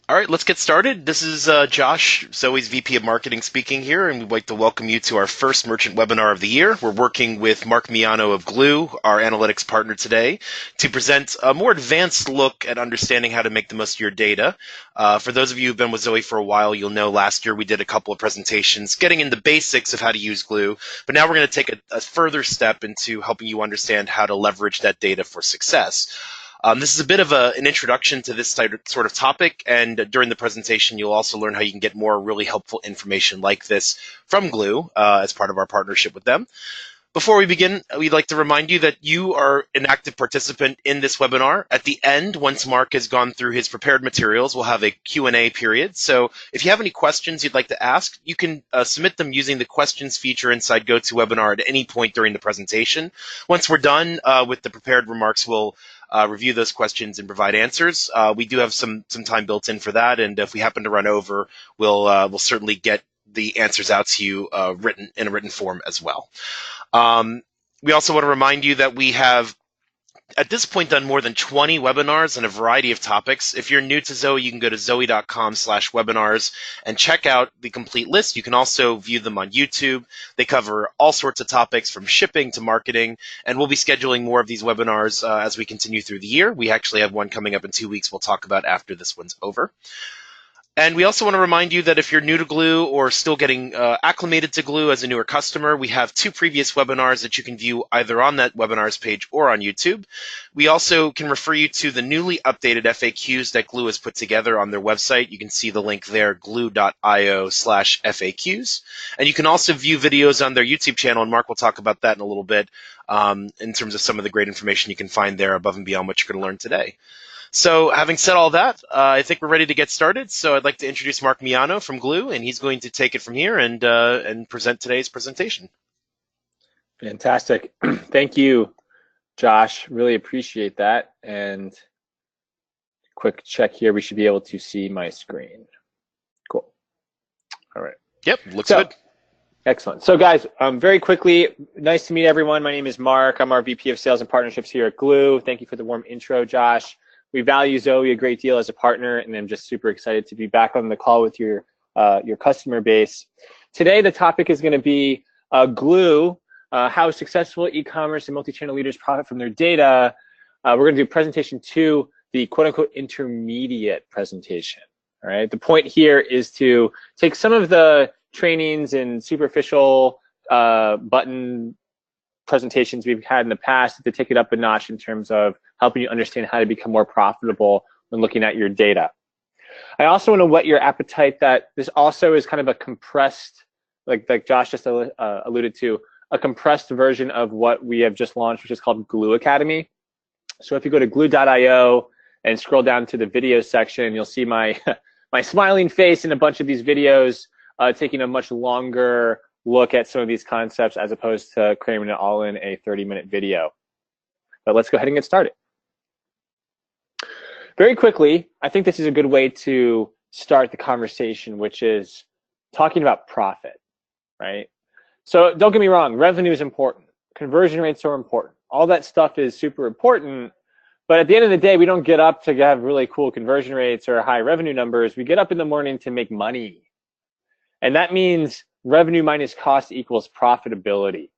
All right, let's get started. This is Josh, Zoe's VP of Marketing speaking here, and we'd like to welcome you to our first merchant webinar of the year. We're working with Mark Miano of Glew, our analytics partner today, to present a more advanced look at understanding how to make the most of your data. For those of you who've been with Zoe for a while, you'll know last year we did a couple of presentations getting into the basics of how to use Glew, but now we're going to take a further step into helping you understand how to leverage that data for success. This is a bit of an introduction to this sort of topic, and during the presentation, you'll also learn how you can get more really helpful information like this from Glew as part of our partnership with them. Before we begin, we'd like to remind you that you are an active participant in this webinar. At the end, once Mark has gone through his prepared materials, we'll have a Q&A period. So if you have any questions you'd like to ask, you can submit them using the questions feature inside GoToWebinar at any point during the presentation. Once we're done with the prepared remarks, we'll review those questions and provide answers. We do have some time built in for that, and if we happen to run over, we'll certainly get the answers out to you written in a written form as well. We also want to remind you that we have, at this point, done more than 20 webinars on a variety of topics. If you're new to Zoe, you can go to zoe.com/webinars and check out the complete list. You can also view them on YouTube. They cover all sorts of topics from shipping to marketing, and we'll be scheduling more of these webinars as we continue through the year. We actually have one coming up in 2 weeks we'll talk about after this one's over. And we also want to remind you that if you're new to Glew or still getting acclimated to Glew as a newer customer, we have 2 previous webinars that you can view either on that webinars page or on YouTube. We also can refer you to the newly updated FAQs that Glew has put together on their website. You can see the link there, glew.io/FAQs. And you can also view videos on their YouTube channel, and Mark will talk about that in a little bit in terms of some of the great information you can find there above and beyond what you're going to learn today. So having said all that, I think we're ready to get started. So I'd like to introduce Mark Miano from Glew, and he's going to take it from here and present today's presentation. Fantastic. Thank you, Josh. Really appreciate that. And quick check here. We should be able to see my screen. Cool. All right. Yep, looks good. Excellent. So guys, very quickly, nice to meet everyone. My name is Mark. I'm our VP of Sales and Partnerships here at Glew. Thank you for the warm intro, Josh. We value Zoe a great deal as a partner, and I'm just super excited to be back on the call with your customer base. Today, the topic is going to be Glew, how successful e-commerce and multi-channel leaders profit from their data. We're going to do presentation 2, the quote-unquote intermediate presentation. All right. The point here is to take some of the trainings and superficial button presentations we've had in the past to take it up a notch in terms of helping you understand how to become more profitable when looking at your data. I also want to whet your appetite that this also is kind of a compressed, like Josh just alluded to, a compressed version of what we have just launched, which is called Glew Academy. So if you go to glew.io and scroll down to the video section, you'll see my my smiling face in a bunch of these videos, taking a much longer look at some of these concepts as opposed to cramming it all in a 30-minute video. But let's go ahead and get started. Very quickly, I think this is a good way to start the conversation, which is talking about profit, right? So don't get me wrong, revenue is important. Conversion rates are important. All that stuff is super important. But at the end of the day, we don't get up to have really cool conversion rates or high revenue numbers. We get up in the morning to make money. And that means revenue minus cost equals profitability.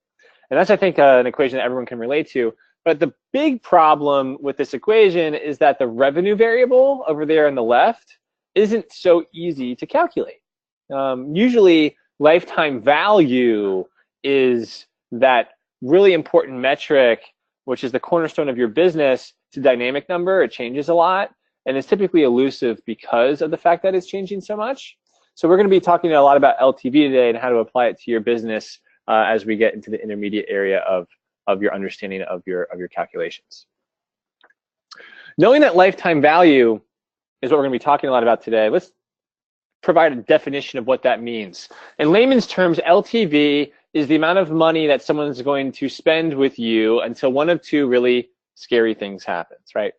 And that's, I think, an equation that everyone can relate to. But the big problem with this equation is that the revenue variable over there on the left isn't so easy to calculate. Usually, lifetime value is that really important metric, which is the cornerstone of your business. It's a dynamic number. It changes a lot. And it's typically elusive because of the fact that it's changing so much. So we're going to be talking a lot about LTV today and how to apply it to your business as we get into the intermediate area of your understanding of your calculations. Knowing that lifetime value is what we're going to be talking a lot about today, let's provide a definition of what that means. In layman's terms, LTV is the amount of money that someone's going to spend with you until one of 2 really scary things happens, right?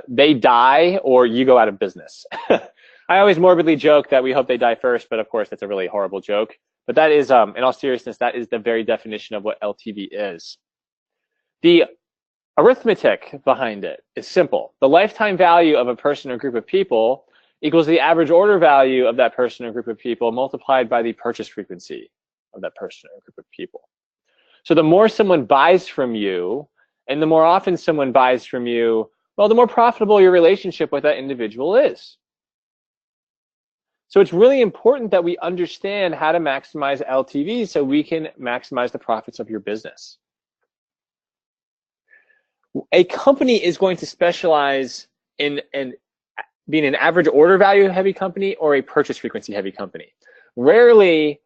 They die or you go out of business. I always morbidly joke that we hope they die first, but of course that's a really horrible joke. But that is, in all seriousness, that is the very definition of what LTV is. The arithmetic behind it is simple. The lifetime value of a person or group of people equals the average order value of that person or group of people multiplied by the purchase frequency of that person or group of people. So the more someone buys from you, and the more often someone buys from you, well, the more profitable your relationship with that individual is. So it's really important that we understand how to maximize LTV so we can maximize the profits of your business. A company is going to specialize in being an average order value heavy company or a purchase frequency heavy company. Rarely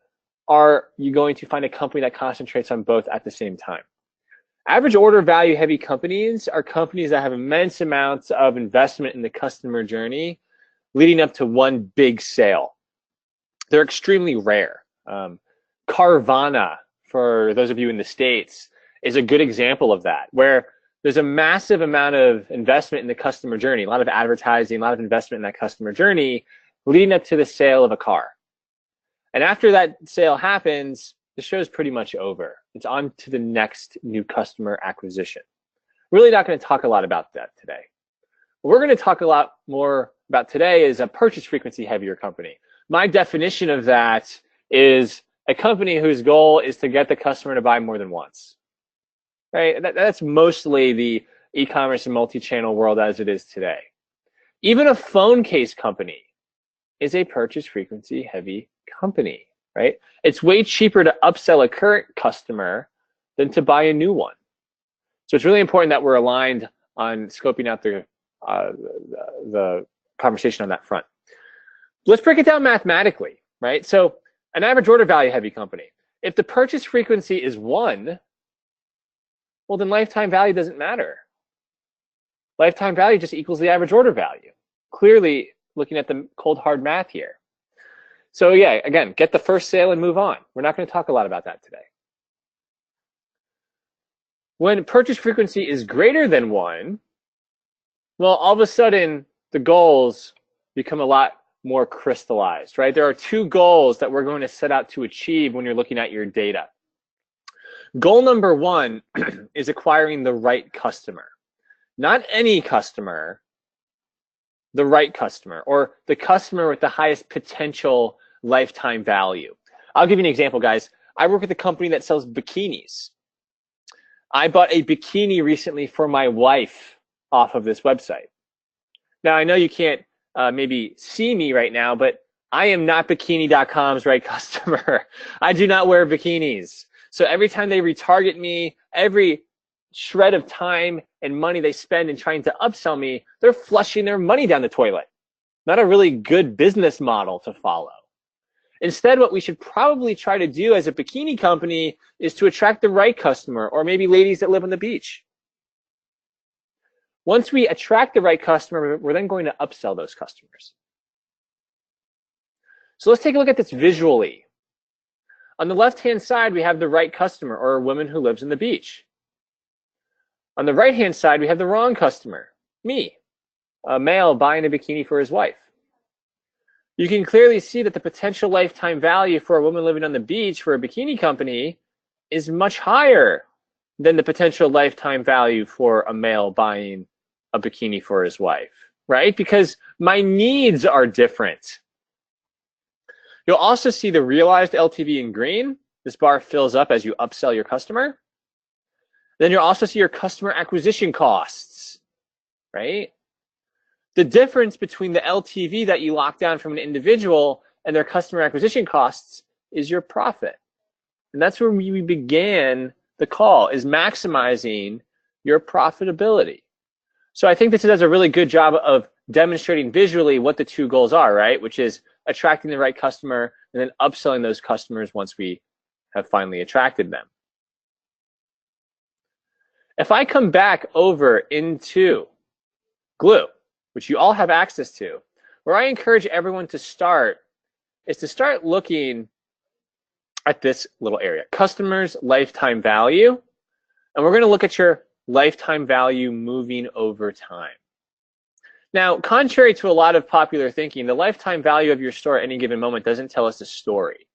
are you going to find a company that concentrates on both at the same time. Average order value heavy companies are companies that have immense amounts of investment in the customer journey leading up to one big sale. They're extremely rare. Carvana, for those of you in the States, is a good example of that, where there's a massive amount of investment in the customer journey, a lot of advertising, a lot of investment in that customer journey leading up to the sale of a car. And after that sale happens, the show is pretty much over. It's on to the next new customer acquisition. Really not going to talk a lot about that today. What we're going to talk a lot more about today is a purchase frequency heavier company. My definition of that is a company whose goal is to get the customer to buy more than once. Right? That's mostly the e-commerce and multi-channel world as it is today. Even a phone case company is a purchase frequency heavy company, right? It's way cheaper to upsell a current customer than to buy a new one. So it's really important that we're aligned on scoping out the conversation on that front. Let's break it down mathematically, right? So an average order value heavy company, if the purchase frequency is 1, well, then lifetime value doesn't matter. Lifetime value just equals the average order value. Clearly, looking at the cold hard math here. So yeah, again, get the first sale and move on. We're not going to talk a lot about that today. When purchase frequency is greater than 1, well, all of a sudden, the goals become a lot more crystallized, right? There are 2 goals that we're going to set out to achieve when you're looking at your data. Goal number 1 is acquiring the right customer. Not any customer, the right customer, or the customer with the highest potential lifetime value. I'll give you an example, guys. I work with a company that sells bikinis. I bought a bikini recently for my wife off of this website. Now, I know you can't maybe see me right now, but I am not bikini.com's right customer. I do not wear bikinis. So every time they retarget me, every shred of time and money they spend in trying to upsell me, they're flushing their money down the toilet. Not a really good business model to follow. Instead, what we should probably try to do as a bikini company is to attract the right customer, or maybe ladies that live on the beach. Once we attract the right customer, we're then going to upsell those customers. So let's take a look at this visually. On the left-hand side, we have the right customer, or a woman who lives on the beach. On the right-hand side, we have the wrong customer, me, a male buying a bikini for his wife. You can clearly see that the potential lifetime value for a woman living on the beach for a bikini company is much higher than the potential lifetime value for a male buying a bikini for his wife, right? Because my needs are different. You'll also see the realized LTV in green. This bar fills up as you upsell your customer. Then you'll also see your customer acquisition costs, right? The difference between the LTV that you lock down from an individual and their customer acquisition costs is your profit. And that's where we began the call, is maximizing your profitability. So I think this does a really good job of demonstrating visually what the 2 goals are, right? Which is attracting the right customer and then upselling those customers once we have finally attracted them. If I come back over into Glew, which you all have access to, where I encourage everyone to start is to start looking at this little area, customers' lifetime value. And we're going to look at your lifetime value moving over time. Now, contrary to a lot of popular thinking, the lifetime value of your store at any given moment doesn't tell us a story.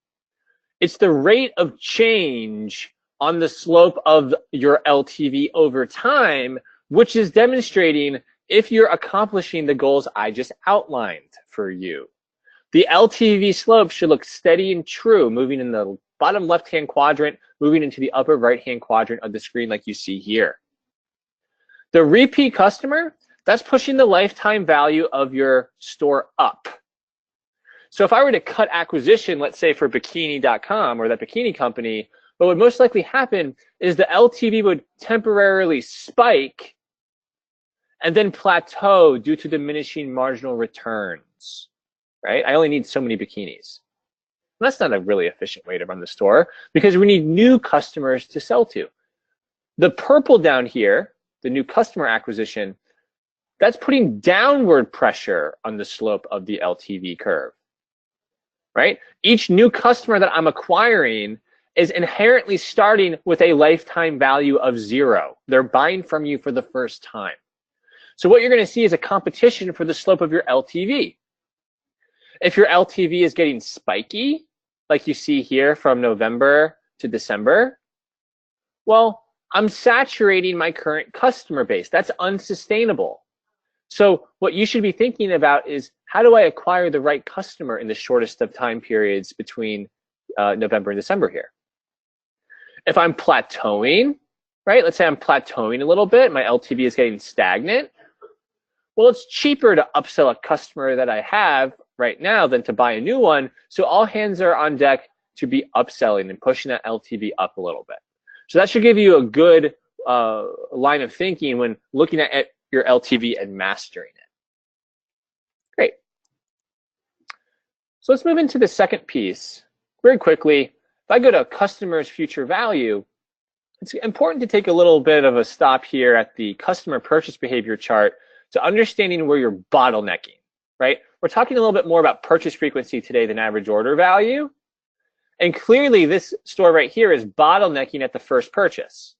It's the rate of change on the slope of your LTV over time, which is demonstrating if you're accomplishing the goals I just outlined for you. The LTV slope should look steady and true, moving in the bottom left-hand quadrant, moving into the upper right-hand quadrant of the screen like you see here. The repeat customer, that's pushing the lifetime value of your store up. So if I were to cut acquisition, let's say for Bikini.com or that Bikini company, what would most likely happen is the LTV would temporarily spike and then plateau due to diminishing marginal returns, right? I only need so many bikinis. That's not a really efficient way to run the store because we need new customers to sell to. The purple down here, the new customer acquisition, that's putting downward pressure on the slope of the LTV curve, right? Each new customer that I'm acquiring is inherently starting with a lifetime value of 0. They're buying from you for the first time. So what you're going to see is a competition for the slope of your LTV. If your LTV is getting spiky, like you see here from November to December, well, I'm saturating my current customer base. That's unsustainable. So what you should be thinking about is, how do I acquire the right customer in the shortest of time periods between November and December here? If I'm plateauing, right? Let's say I'm plateauing a little bit, my LTV is getting stagnant. Well, it's cheaper to upsell a customer that I have right now than to buy a new one. So all hands are on deck to be upselling and pushing that LTV up a little bit. So that should give you a good line of thinking when looking at your LTV and mastering it. Great. So let's move into the second piece very quickly. If I go to customers' future value, it's important to take a little bit of a stop here at the customer purchase behavior chart to understanding where you're bottlenecking, right? We're talking a little bit more about purchase frequency today than average order value. And clearly this store right here is bottlenecking at the first purchase.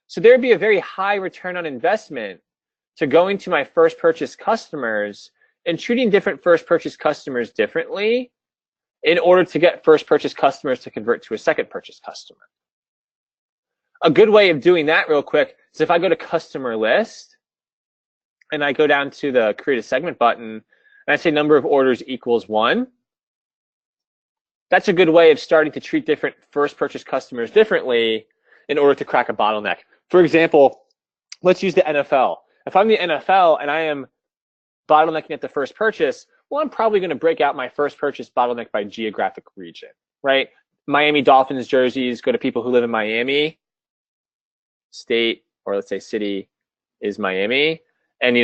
So there'd be a very high return on investment to going to my first purchase customers and treating different first purchase customers differently in order to get first purchase customers to convert to a second purchase customer. A good way of doing that real quick is if I go to customer list and I go down to the create a segment button and I say number of orders equals 1, that's a good way of starting to treat different first purchase customers differently in order to crack a bottleneck. For example, let's use the NFL. If I'm the NFL and I am bottlenecking at the first purchase, well, I'm probably going to break out my first purchase bottleneck by geographic region, right? Miami Dolphins jerseys go to people who live in Miami. State, or let's say city, is Miami. And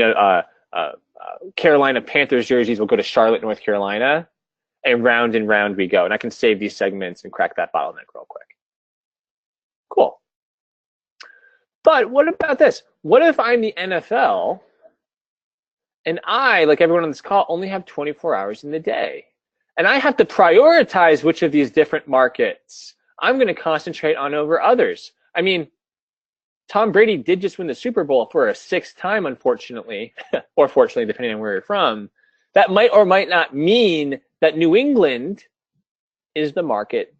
Carolina Panthers jerseys will go to Charlotte, North Carolina. And round we go. And I can save these segments and crack that bottleneck real quick. Cool. But what about this? What if I'm the NFL and I, like everyone on this call, only have 24 hours in the day? And I have to prioritize which of these different markets I'm going to concentrate on over others. I mean, Tom Brady did just win the Super Bowl for a 6th time, unfortunately, or fortunately, depending on where you're from. That might or might not mean that New England is the market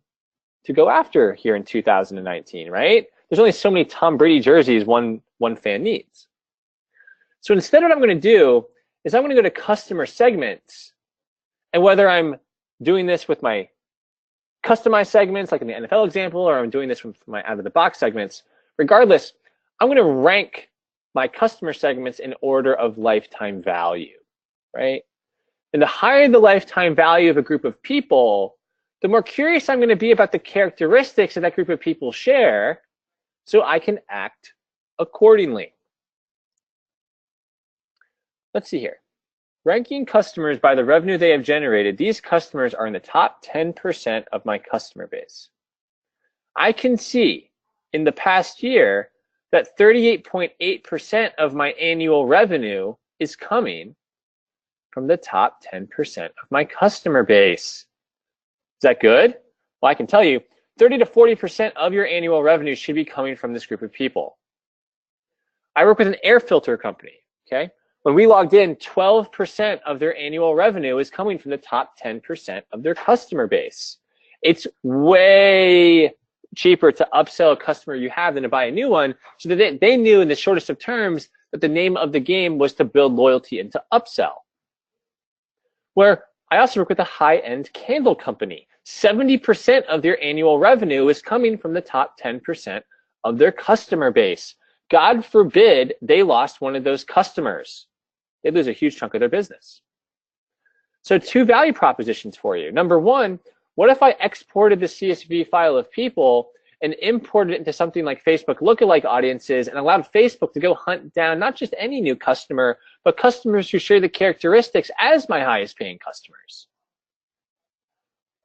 to go after here in 2019, right? There's only so many Tom Brady jerseys one fan needs. So instead, what I'm going to do is I'm going to go to customer segments. And whether I'm doing this with my customized segments, like in the NFL example, or I'm doing this with my out-of-the-box segments, regardless, I'm going to rank my customer segments in order of lifetime value, right? And the higher the lifetime value of a group of people, the more curious I'm going to be about the characteristics that that group of people share, so I can act accordingly. Let's see here. Ranking customers by the revenue they have generated, these customers are in the top 10% of my customer base. I can see in the past year that 38.8% of my annual revenue is coming from the top 10% of my customer base. Is that good? Well, I can tell you, 30 to 40% of your annual revenue should be coming from this group of people. I work with an air filter company, okay? When we logged in, 12% of their annual revenue is coming from the top 10% of their customer base. It's way cheaper to upsell a customer you have than to buy a new one. So that they knew in the shortest of terms that the name of the game was to build loyalty and to upsell. Where I also work with a high-end candle company. 70% of their annual revenue is coming from the top 10% of their customer base. God forbid they lost one of those customers. They'd lose a huge chunk of their business. So 2 value propositions for you. Number 1, what if I exported the CSV file of people and imported it into something like Facebook lookalike audiences and allowed Facebook to go hunt down not just any new customer, but customers who share the characteristics as my highest paying customers?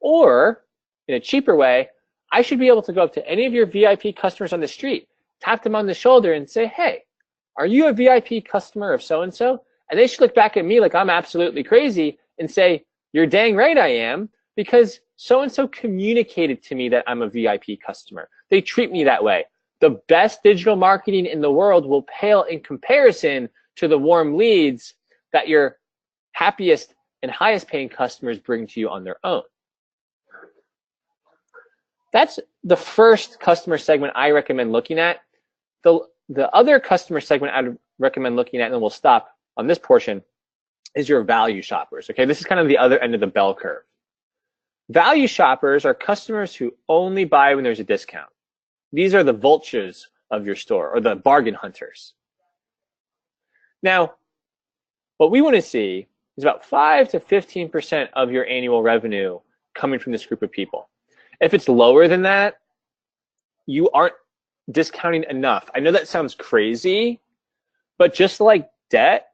Or, in a cheaper way, I should be able to go up to any of your VIP customers on the street, tap them on the shoulder and say, hey, are you a VIP customer of so-and-so? And they should look back at me like I'm absolutely crazy and say, you're dang right I am, because so-and-so communicated to me that I'm a VIP customer. They treat me that way. The best digital marketing in the world will pale in comparison to the warm leads that your happiest and highest paying customers bring to you on their own. That's the first customer segment I recommend looking at. The other customer segment I'd recommend looking at, and then we'll stop on this portion, is your value shoppers. Okay, this is kind of the other end of the bell curve. Value shoppers are customers who only buy when there's a discount. These are the vultures of your store, or the bargain hunters. Now, what we want to see is about 5 to 15% of your annual revenue coming from this group of people. If it's lower than that, you aren't discounting enough. I know that sounds crazy, but just like debt,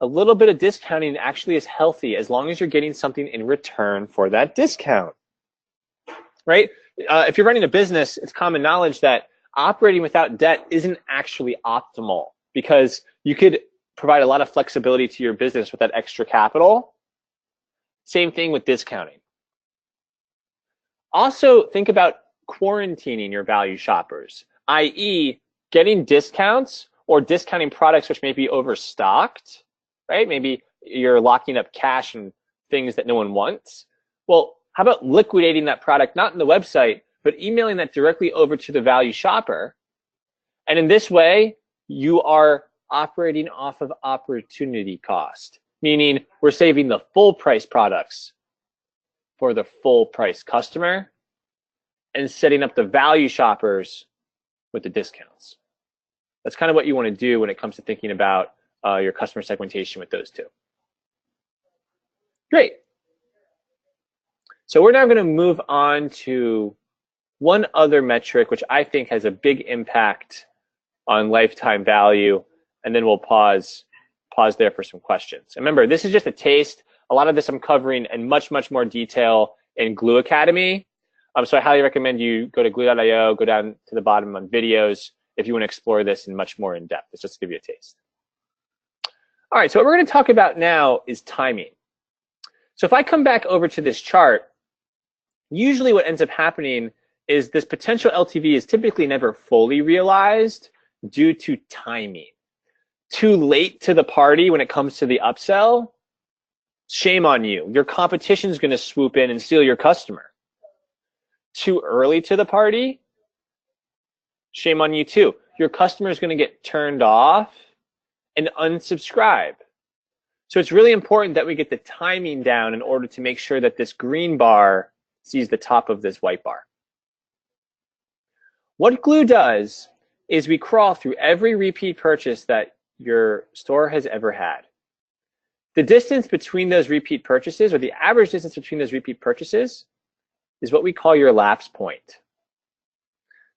a little bit of discounting actually is healthy as long as you're getting something in return for that discount, right? If you're running a business, it's common knowledge that operating without debt isn't actually optimal, because you could provide a lot of flexibility to your business with that extra capital. Same thing with discounting. Also, think about quarantining your value shoppers, i.e. getting discounts or discounting products which may be overstocked, right? Maybe you're locking up cash and things that no one wants. Well, how about liquidating that product, not in the website, but emailing that directly over to the value shopper? And in this way, you are operating off of opportunity cost, meaning we're saving the full price products for the full price customer and setting up the value shoppers with the discounts. That's kind of what you want to do when it comes to thinking about your customer segmentation with those two. Great. So we're now going to move on to one other metric, which I think has a big impact on lifetime value, and then we'll pause there for some questions. And remember, this is just a taste. A lot of this I'm covering in much, much more detail in Glew Academy. So I highly recommend you go to glew.io, go down to the bottom on videos if you want to explore this in much more in depth. It's just to give you a taste. All right, so what we're going to talk about now is timing. So if I come back over to this chart, usually what ends up happening is this potential LTV is typically never fully realized due to timing. Too late to the party when it comes to the upsell, shame on you. Your competition is going to swoop in and steal your customer. Too early to the party, shame on you too. Your customer is going to get turned off and unsubscribe. So it's really important that we get the timing down in order to make sure that this green bar sees the top of this white bar. What Glew does is we crawl through every repeat purchase that your store has ever had. The distance between those repeat purchases, or the average distance between those repeat purchases, is what we call your lapse point.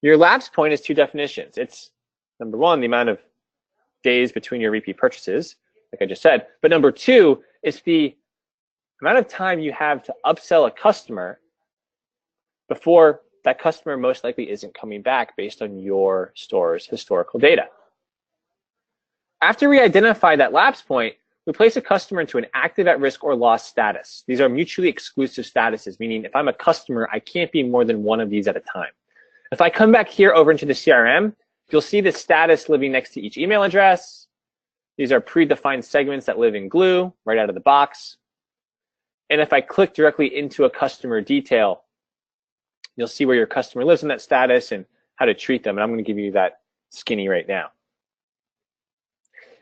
Your lapse point has 2 definitions. It's, number 1, the amount of days between your repeat purchases, like I just said. But number 2, it's the amount of time you have to upsell a customer before that customer most likely isn't coming back based on your store's historical data. After we identify that lapse point, we place a customer into an active, at risk, or lost status. These are mutually exclusive statuses, meaning if I'm a customer, I can't be more than one of these at a time. If I come back here over into the CRM, you'll see the status living next to each email address. These are predefined segments that live in Glew right out of the box. And if I click directly into a customer detail, You'll see where your customer lives in that status and how to treat them. And I'm going to give you that skinny right now.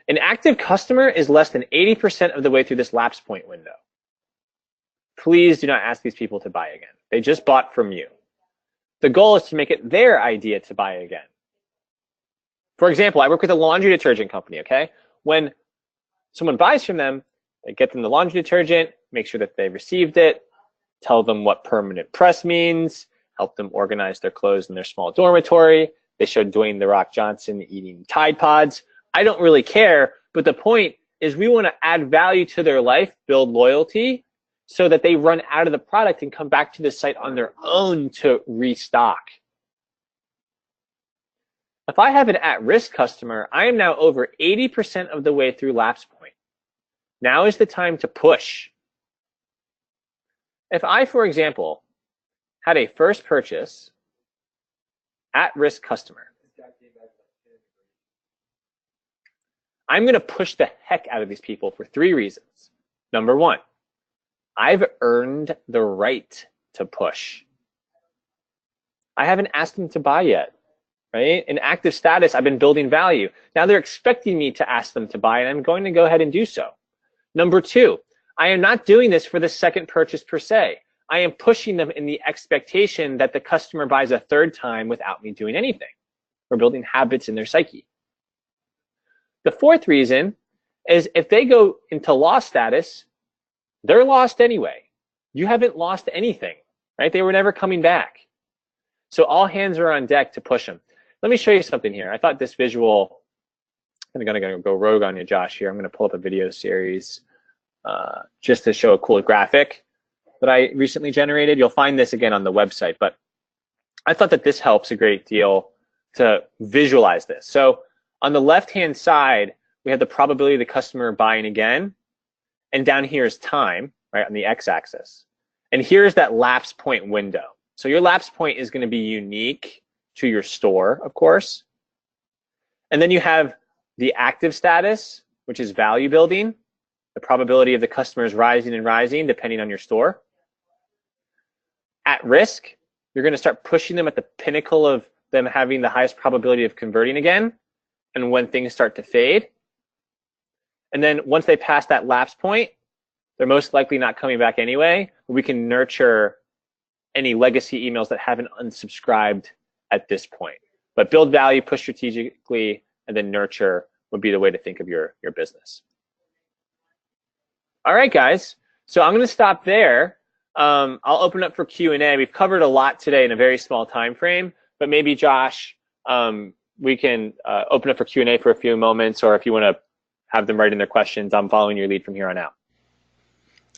An active customer is less than 80% of the way through this lapse point window. Please do not ask these people to buy again. They just bought from you. The goal is to make it their idea to buy again. For example, I work with a laundry detergent company, okay? When someone buys from them, they get them the laundry detergent, make sure that they received it, tell them what permanent press means, help them organize their clothes in their small dormitory. They showed Dwayne "The Rock" Johnson eating Tide Pods. I don't really care, but the point is we want to add value to their life, build loyalty, so that they run out of the product and come back to the site on their own to restock. If I have an at-risk customer, I am now over 80% of the way through lapse point. Now is the time to push. If I, for example, had a first purchase at-risk customer, I'm going to push the heck out of these people for 3 reasons. Number 1, I've earned the right to push. I haven't asked them to buy yet, right? In active status, I've been building value. Now they're expecting me to ask them to buy, and I'm going to go ahead and do so. Number 2, I am not doing this for the second purchase per se. I am pushing them in the expectation that the customer buys a 3rd time without me doing anything. We're building habits in their psyche. The 4th reason is if they go into loss status, they're lost anyway. You haven't lost anything, right? They were never coming back. So all hands are on deck to push them. Let me show you something here. I thought this visual, I'm gonna go rogue on you, Josh, here. I'm gonna pull up a video series just to show a cool graphic that I recently generated. You'll find this again on the website, but I thought that this helps a great deal to visualize this. So on the left-hand side, we have the probability of the customer buying again, and down here is time, right, on the x-axis. And here's that lapse point window. So your lapse point is going to be unique to your store, of course. And then you have the active status, which is value building. The probability of the customer is rising and rising depending on your store. At risk, you're going to start pushing them at the pinnacle of them having the highest probability of converting again, and when things start to fade. And then once they pass that lapse point, they're most likely not coming back anyway. We can nurture any legacy emails that haven't unsubscribed at this point. But build value, push strategically, and then nurture would be the way to think of your business. All right, guys. So I'm going to stop there. I'll open up for Q&A. We've covered a lot today in a very small time frame, but maybe Josh, we can open up for Q&A for a few moments, or if you want to have them write in their questions, I'm following your lead from here on out.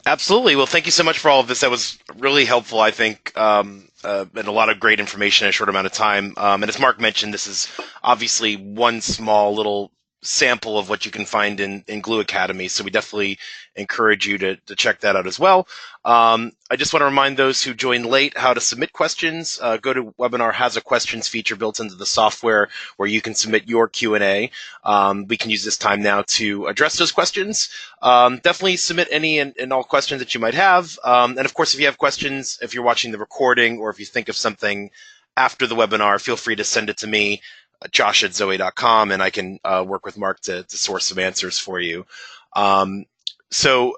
Absolutely. Well, thank you so much for all of this. That was really helpful, I think, and a lot of great information in a short amount of time. And as Mark mentioned, this is obviously one small little sample of what you can find in Glew Academy. So we definitely encourage you to check that out as well. I just want to remind those who joined late how to submit questions. Go to Webinar has a questions feature built into the software where you can submit your Q&A. We can use this time now to address those questions. Definitely submit any and all questions that you might have. And of course, if you have questions, if you're watching the recording or if you think of something after the webinar, feel free to send it to me, josh@zoey.com, and I can work with Mark to source some answers for you. So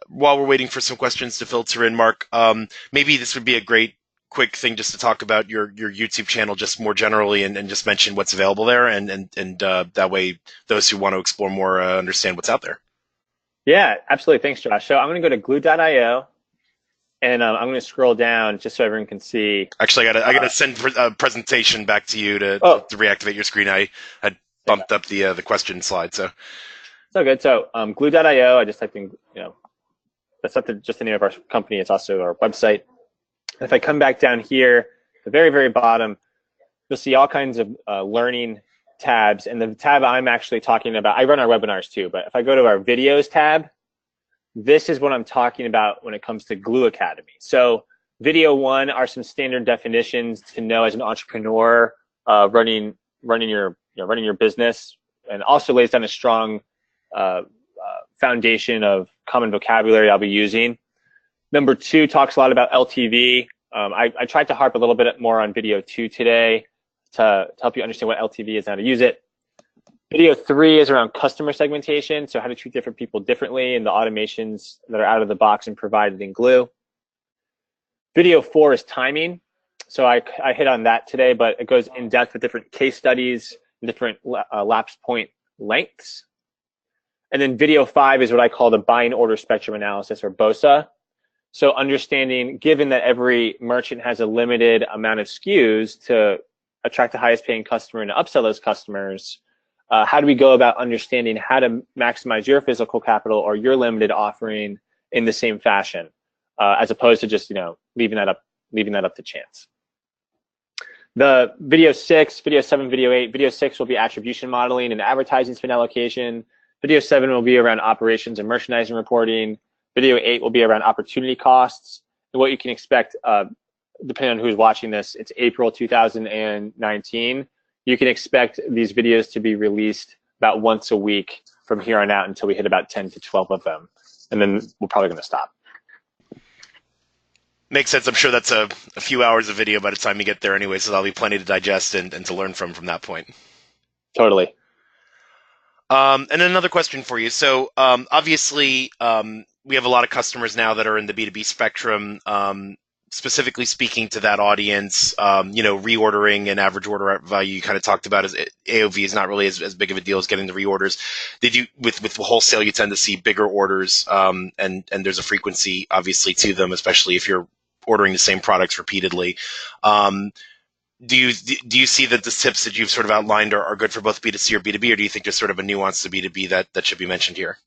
while we're waiting for some questions to filter in, Mark, maybe this would be a great quick thing just to talk about your YouTube channel just more generally and just mention what's available there, and that way those who want to explore more understand what's out there. Yeah, absolutely. Thanks, Josh. So I'm going to go to glew.io, and I'm going to scroll down just so everyone can see. Actually, I got to send a presentation back to you to reactivate your screen. I had bumped up the question slide, so. So good. So glew.io, I just typed in, that's not just the name of our company. It's also our website. And if I come back down here, the very, very bottom, you'll see all kinds of learning tabs. And the tab I'm actually talking about, I run our webinars too, but if I go to our videos tab, this is what I'm talking about when it comes to Glew Academy. So video 1 are some standard definitions to know as an entrepreneur running your business, and also lays down a strong foundation of common vocabulary I'll be using. Number 2 talks a lot about LTV, I tried to harp a little bit more on video 2 today to help you understand what LTV is and how to use it. Video 3 is around customer segmentation, so how to treat different people differently and the automations that are out of the box and provided in Glew. Video 4 is timing. So I hit on that today, but it goes in depth with different case studies, different lapse point lengths. And then video 5 is what I call the buying order spectrum analysis, or BOSA. So understanding, given that every merchant has a limited amount of SKUs to attract the highest paying customer and to upsell those customers, how do we go about understanding how to maximize your physical capital or your limited offering in the same fashion, as opposed to just leaving that up to chance. The video 6, video 7, video 8. Video 6 will be attribution modeling and advertising spend allocation. Video 7 will be around operations and merchandising reporting. Video 8 will be around opportunity costs. And what you can expect, depending on who's watching this, it's April 2019. You can expect these videos to be released about once a week from here on out until we hit about 10 to 12 of them. And then we're probably going to stop. Makes sense. I'm sure that's a few hours of video by the time you get there anyway, so there'll be plenty to digest and to learn from that point. Totally. And another question for you. So obviously, we have a lot of customers now that are in the B2B spectrum, specifically speaking to that audience. Reordering and average order value you kind of talked about, as AOV is not really as big of a deal as getting the reorders. With wholesale, you tend to see bigger orders, and there's a frequency obviously to them, especially if you're ordering the same products repeatedly. Do you see that the tips that you've sort of outlined are good for both B2C or B2B, or do you think there's sort of a nuance to B2B that should be mentioned here?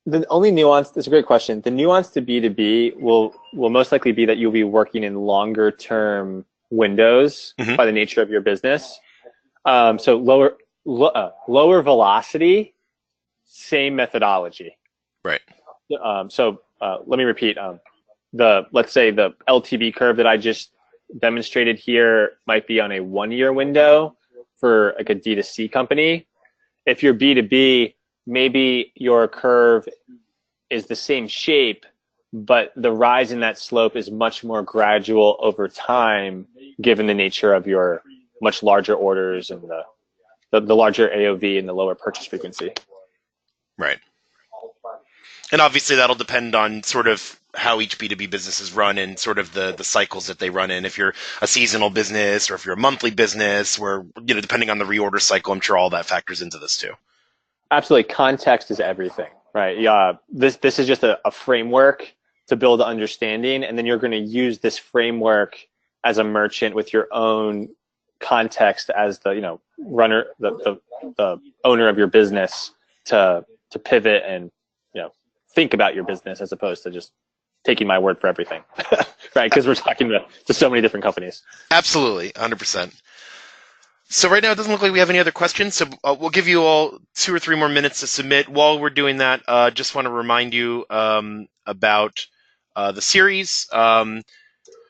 The only nuance, that's a great question. The nuance to B2B will most likely be that you'll be working in longer term windows by the nature of your business. So lower velocity, same methodology. Right. Let me repeat. Let's say the LTV curve that I just demonstrated here might be on a 1-year window for like a D2C company. If you're B2B, maybe your curve is the same shape, but the rise in that slope is much more gradual over time, given the nature of your much larger orders and the larger AOV and the lower purchase frequency. Right. And obviously that'll depend on sort of how each B2B business is run and sort of the cycles that they run in. If you're a seasonal business or if you're a monthly business, where, depending on the reorder cycle, I'm sure all that factors into this too. Absolutely. Context is everything, right? Yeah. This is just a framework to build understanding, and then you're going to use this framework as a merchant with your own context as the runner, the owner of your business to pivot and think about your business as opposed to just taking my word for everything, right? Because we're talking to so many different companies. Absolutely, 100%. So right now it doesn't look like we have any other questions, so we'll give you all 2 or 3 more minutes to submit. While we're doing that, just want to remind you about the series.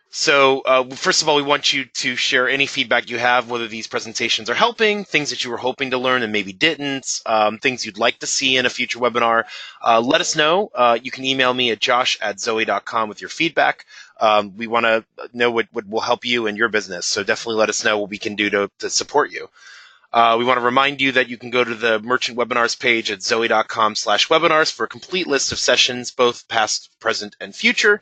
So first of all, we want you to share any feedback you have, whether these presentations are helping, things that you were hoping to learn and maybe didn't, things you'd like to see in a future webinar. Let us know. You can email me at josh@zoey.com with your feedback. We want to know what will help you and your business, so definitely let us know what we can do to support you. We want to remind you that you can go to the Merchant Webinars page at zoey.com/webinars for a complete list of sessions, both past, present, and future.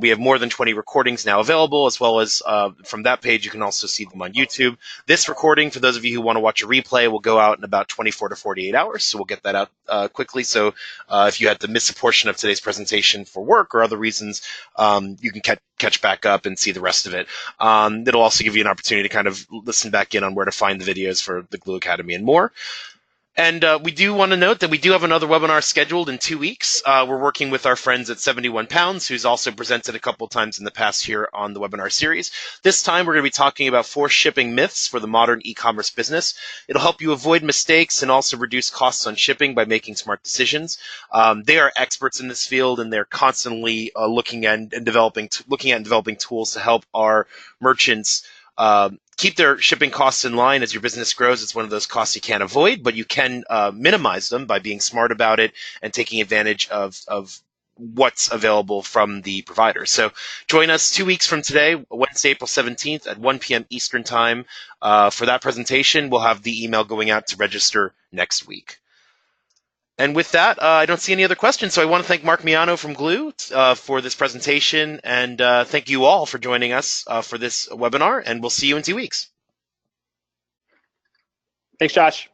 We have more than 20 recordings now available, as well as from that page, you can also see them on YouTube. This recording, for those of you who want to watch a replay, will go out in about 24 to 48 hours, so we'll get that out quickly. So if you had to miss a portion of today's presentation for work or other reasons, you can catch back up and see the rest of it. It'll also give you an opportunity to kind of listen back in on where to find the videos for the Glew Academy and more. And we do want to note that we do have another webinar scheduled in 2 weeks. We're working with our friends at 71 Pounds, who's also presented a couple times in the past here on the webinar series. This time, we're going to be talking about 4 shipping myths for the modern e-commerce business. It'll help you avoid mistakes and also reduce costs on shipping by making smart decisions. They are experts in this field, and they're constantly looking at and developing tools to help our merchants keep their shipping costs in line. As your business grows, it's one of those costs you can't avoid, but you can minimize them by being smart about it and taking advantage of what's available from the provider. So join us 2 weeks from today, Wednesday, April 17th at 1 p.m. Eastern Time. For that presentation, we'll have the email going out to register next week. And with that, I don't see any other questions. So I want to thank Mark Miano from Glew for this presentation. And thank you all for joining us for this webinar. And we'll see you in 2 weeks. Thanks, Josh.